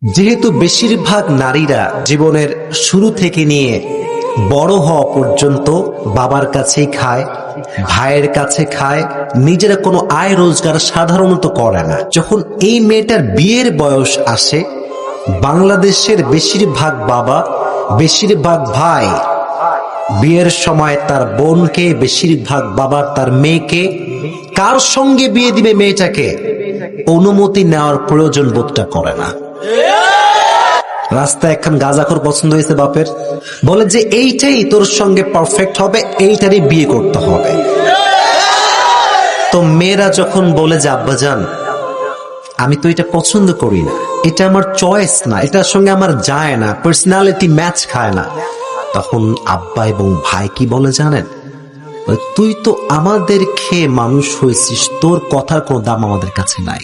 যেহেতু বেশিরভাগ নারীরা জীবনের শুরু থেকে নিয়ে বড় হওয়া পর্যন্ত বাবার কাছেই খায়, ভাইয়ের কাছে খায়, নিজেরা কোনো আয় রোজগার সাধারণত করে না। যখন এই মেয়েটার বিয়ের বয়স আসে, বাংলাদেশের বেশিরভাগ বাবা, বেশিরভাগ ভাই বিয়ের সময় তার বোনকে, বেশিরভাগ বাবা তার মেয়েকে কার সঙ্গে বিয়ে দিবে মেয়েটাকে অনুমতি নেওয়ার প্রয়োজন বোধটা করে না। রাস্তায় একখান গাঁজাখোর পছন্দ হয়েছে বাপের, বলে যে এইটাই তোর সঙ্গে পারফেক্ট হবে, এইটারই বিয়ে করতে হবে। তো মেয়েরা যখন বলে যে আব্বাজান আমি তো এটা পছন্দ করি না, এটা আমার চয়েস না, এটার সঙ্গে আমার যায় না, পার্সোনালিটি ম্যাচ খায় না, তখন আব্বা এবং ভাই কি বলে জানেন? তুই তো আমাদের খেয়ে মানুষ হয়েছিস, তোর কথার কোনো দাম আমাদের কাছে নাই।